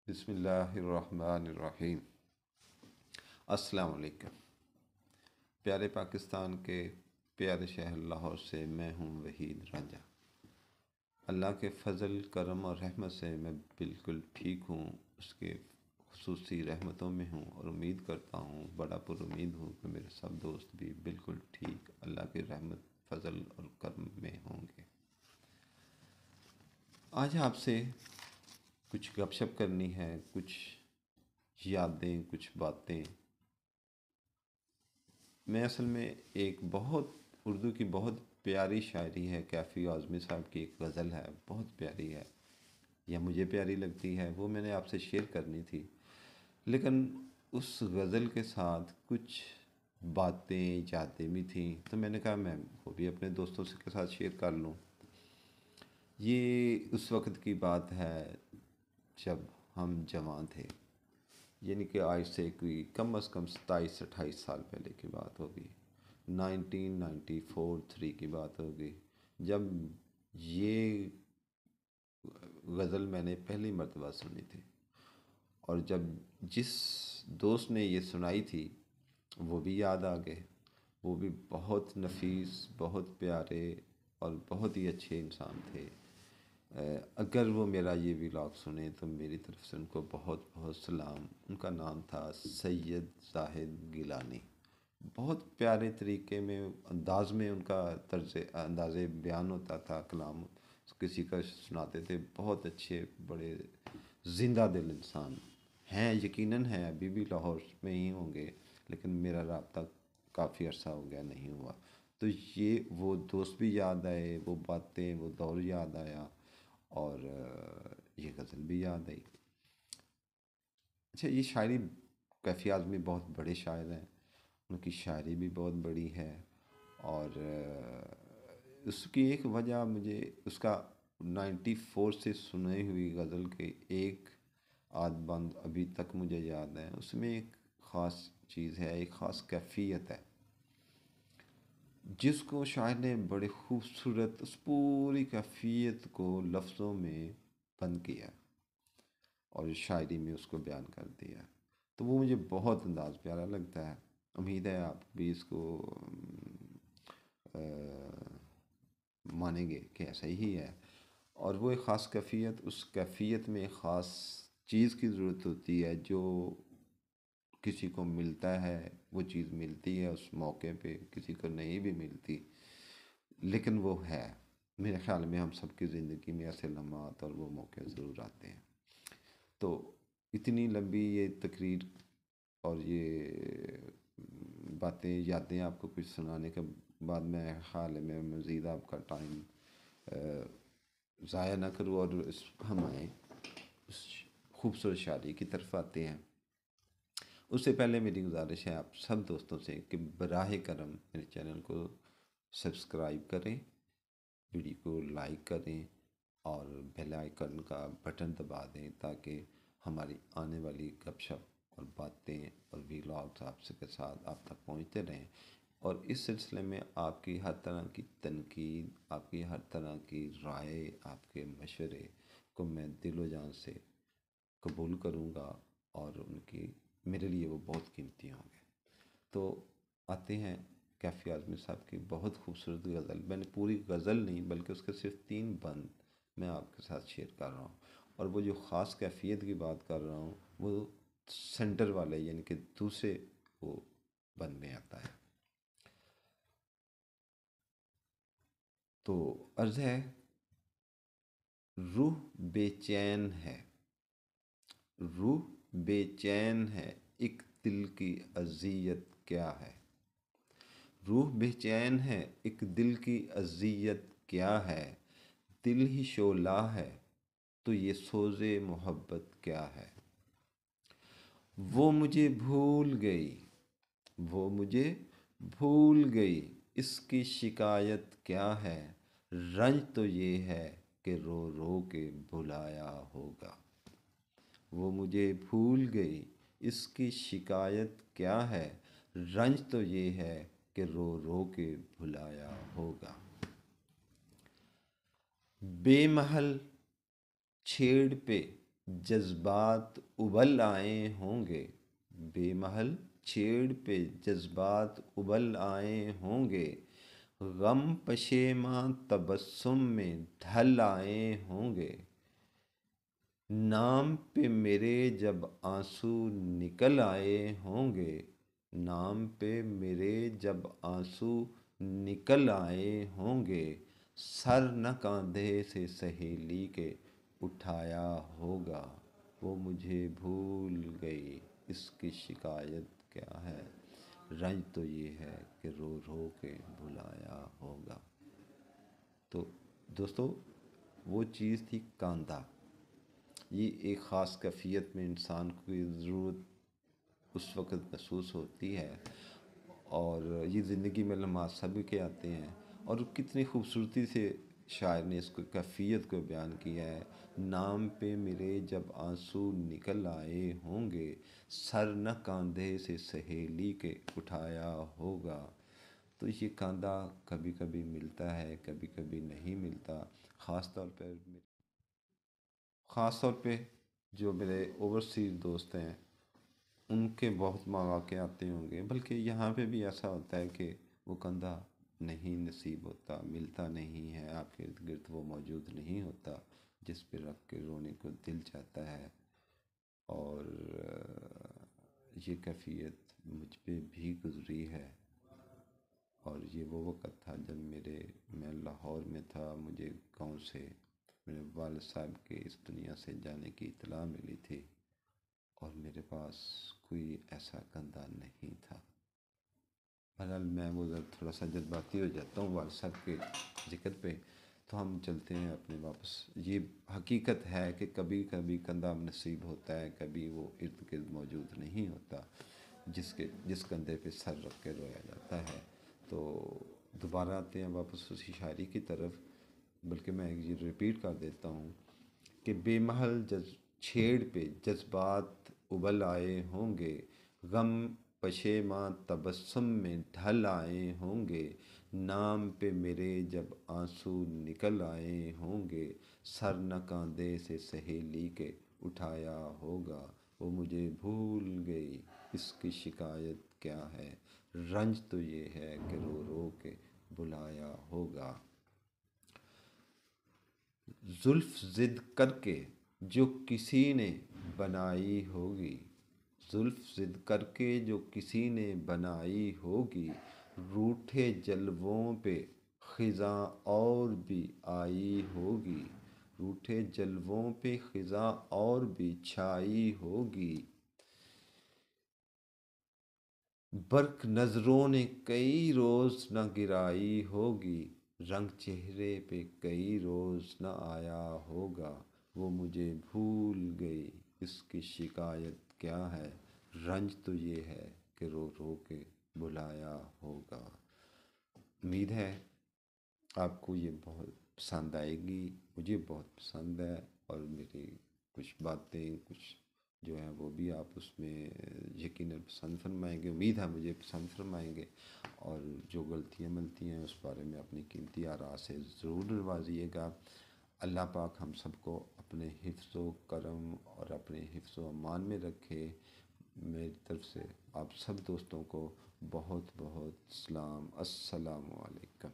بسم اللہ الرحمن الرحیم۔ السلام علیکم۔ پیارے پاکستان کے پیارے شہر لاہور سے میں ہوں وحید رانجھا۔ اللہ کے فضل کرم اور رحمت سے میں بالکل ٹھیک ہوں، اس کے خصوصی رحمتوں میں ہوں، اور امید کرتا ہوں، بڑا پر امید ہوں کہ میرے سب دوست بھی بالکل ٹھیک اللہ کی رحمت فضل اور کرم میں ہوں گے۔ آج آپ سے کچھ گپ شپ کرنی ہے، کچھ یادیں، کچھ باتیں۔ میں اصل میں ایک اردو کی بہت پیاری شاعری ہے، کیفی اعظمی صاحب کی ایک غزل ہے، بہت پیاری ہے، یا مجھے پیاری لگتی ہے، وہ میں نے آپ سے شیئر کرنی تھی، لیکن اس غزل کے ساتھ کچھ باتیں یادیں بھی تھیں، تو میں نے کہا میں وہ بھی اپنے دوستوں کے ساتھ شیئر کر لوں۔ یہ اس وقت کی بات ہے جب ہم جوان تھے، یعنی کہ آج سے کوئی کم از کم 27-28 سال پہلے کی بات ہوگی، 1994-3 کی بات ہوگی، جب یہ غزل میں نے پہلی مرتبہ سنی تھی، اور جب جس دوست نے یہ سنائی تھی وہ بھی یاد آ گئے، وہ بھی بہت نفیس، بہت پیارے اور بہت ہی اچھے انسان تھے۔ اگر وہ میرا یہ ولاگ سنیں تو میری طرف سے ان کو بہت بہت سلام۔ ان کا نام تھا سید زاہد گیلانی۔ بہت پیارے طریقے میں، انداز میں ان کا انداز بیان ہوتا تھا، کلام کسی کا سناتے تھے، بہت اچھے، بڑے زندہ دل انسان ہیں، یقیناً ہیں، ابھی بھی لاہور میں ہی ہوں گے، لیکن میرا رابطہ کافی عرصہ ہو گیا نہیں ہوا، تو یہ وہ دوست بھی یاد آئے، وہ باتیں، وہ دور یاد آیا، اور یہ غزل بھی یاد آئی۔ اچھا، یہ شاعری، کیفی اعظمی بہت بڑے شاعر ہیں، ان کی شاعری بھی بہت بڑی ہے، اور اس کی ایک وجہ مجھے اس کا 94 سے سنی ہوئی غزل کے ایک آدھ بند ابھی تک مجھے یاد ہے، اس میں ایک خاص چیز ہے، ایک خاص کیفیت ہے، جس کو شاعر نے بڑے خوبصورت اس پوری کیفیت کو لفظوں میں بند کیا اور شاعری میں اس کو بیان کر دیا، تو وہ مجھے بہت انداز پیارا لگتا ہے۔ امید ہے آپ بھی اس کو مانیں گے کہ ایسا ہی ہے، اور وہ ایک خاص کیفیت، اس کیفیت میں ایک خاص چیز کی ضرورت ہوتی ہے، جو کسی کو ملتا ہے، وہ چیز ملتی ہے اس موقع پہ، کسی کو نہیں بھی ملتی، لیکن وہ ہے۔ میرے خیال میں ہم سب کی زندگی میں ایسے لمحات اور وہ موقع ضرور آتے ہیں۔ تو اتنی لمبی یہ تقریر اور یہ باتیں، یادیں آپ کو کچھ سنانے کے بعد میں خیال ہے میں مزید آپ کا ٹائم ضائع نہ کروں، اور ہم آئیں اس خوبصورت شاعری کی طرف آتے ہیں۔ اس سے پہلے میری گزارش ہے آپ سب دوستوں سے کہ براہ کرم میرے چینل کو سبسکرائب کریں، ویڈیو کو لائک کریں، اور بیل آئیکن کا بٹن دبا دیں، تاکہ ہماری آنے والی گپ شپ اور باتیں اور ویلاگس آپ کے ساتھ آپ تک پہنچتے رہیں، اور اس سلسلے میں آپ کی ہر طرح کی تنقید، آپ کی ہر طرح کی رائے، آپ کے مشورے کو میں دل و جان سے قبول کروں گا، اور ان کی میرے لیے وہ بہت قیمتی ہوں گے۔ تو آتے ہیں کیفی اعظمی صاحب کی بہت خوبصورت غزل، میں نے پوری غزل نہیں بلکہ اس کے صرف 3 بند میں آپ کے ساتھ شیئر کر رہا ہوں، اور وہ جو خاص کیفیت کی بات کر رہا ہوں وہ سینٹر والے، یعنی کہ دوسرے وہ بند میں آتا ہے۔ تو عرض ہے، روح بے چین ہے، روح بے چین ہے، ایک دل کی اذیت کیا ہے، روح بے چین ہے، ایک دل کی اذیت کیا ہے، دل ہی شعلہ ہے تو یہ سوز محبت کیا ہے، وہ مجھے بھول گئی، وہ مجھے بھول گئی، اس کی شکایت کیا ہے، رنج تو یہ ہے کہ رو رو کے بھلایا ہوگا، وہ مجھے بھول گئی، اس کی شکایت کیا ہے، رنج تو یہ ہے کہ رو رو کے بھلایا ہوگا، بے محل چھیڑ پہ جذبات ابل آئے ہوں گے، بے محل چھیڑ پہ جذبات ابل آئے ہوں گے، غم پشیماں تبسم میں ڈھل آئے ہوں گے، نام پہ میرے جب آنسو نکل آئے ہوں گے، نام پہ میرے جب آنسو نکل آئے ہوں گے، سر نہ کاندھے سے سہیلی کے اٹھایا ہوگا، وہ مجھے بھول گئی، اس کی شکایت کیا ہے، رنج تو یہ ہے کہ رو رو کے بھلایا ہوگا۔ تو دوستو، وہ چیز تھی کاندھا۔ یہ ایک خاص کیفیت میں انسان کو یہ ضرورت اس وقت محسوس ہوتی ہے، اور یہ زندگی میں لمحات سب کے آتے ہیں، اور کتنی خوبصورتی سے شاعر نے اس کو کیفیت کو بیان کیا ہے۔ نام پہ میرے جب آنسو نکل آئے ہوں گے، سر نہ کاندھے سے سہیلی کے اٹھایا ہوگا۔ تو یہ کاندھا کبھی کبھی ملتا ہے، کبھی کبھی نہیں ملتا۔ خاص طور پہ جو میرے اوورسیز دوست ہیں، ان کے بہت مواقع آتے ہوں گے، بلکہ یہاں پہ بھی ایسا ہوتا ہے کہ وہ کندھا نہیں نصیب ہوتا، ملتا نہیں ہے، آپ کے ارد گرد وہ موجود نہیں ہوتا جس پہ رکھ کے رونے کو دل چاہتا ہے۔ اور یہ کیفیت مجھ پہ بھی گزری ہے، اور یہ وہ وقت تھا جب میں لاہور میں تھا، مجھے گاؤں سے میرے والد صاحب کے اس دنیا سے جانے کی اطلاع ملی تھی، اور میرے پاس کوئی ایسا کندھا نہیں تھا۔ بہرحال میں وہ تھوڑا سا جذباتی ہو جاتا ہوں والد صاحب کے ذکر پہ، تو ہم چلتے ہیں اپنے واپس۔ یہ حقیقت ہے کہ کبھی کبھی کندھا نصیب ہوتا ہے، کبھی وہ ارد گرد موجود نہیں ہوتا جس کندھے پہ سر رکھ کے رویا جاتا ہے۔ تو دوبارہ آتے ہیں واپس اسی شاعری کی طرف، بلکہ میں یہ ریپیٹ کر دیتا ہوں کہ بے محل چھیڑ پہ جذبات ابل آئے ہوں گے، غم پشیماں تبسم میں ڈھل آئے ہوں گے، نام پہ میرے جب آنسو نکل آئے ہوں گے، سر نہ کاندھے سے سہیلی کے اٹھایا ہوگا، وہ مجھے بھول گئی، اس کی شکایت کیا ہے، رنج تو یہ ہے کہ رو رو کے بلایا ہوگا۔ زلف ضد کر کے جو کسی نے بنائی ہوگی، زلف ضد کر کے جو کسی نے بنائی ہوگی، روٹھے جلووں پہ خزاں اور بھی آئی ہوگی، روٹھے جلووں پہ خزاں اور بھی چھائی ہوگی، برق نظروں نے کئی روز نہ گرائی ہوگی، رنگ چہرے پہ کئی روز نہ آیا ہوگا، وہ مجھے بھول گئی، اس کی شکایت کیا ہے، رنج تو یہ ہے کہ رو رو کے بلایا ہوگا۔ امید ہے آپ کو یہ بہت پسند آئے گی، مجھے بہت پسند ہے، اور میری کچھ باتیں کچھ جو ہیں وہ بھی آپ اس میں یقیناً پسند فرمائیں گے، امید ہے مجھے پسند فرمائیں گے، اور جو غلطیاں ملتی ہیں اس بارے میں اپنی قیمتی آراء سے ضرور نوازیے گا۔ اللہ پاک ہم سب کو اپنے حفظ و کرم اور اپنے حفظ و امان میں رکھے۔ میری طرف سے آپ سب دوستوں کو بہت بہت سلام، السلام علیکم۔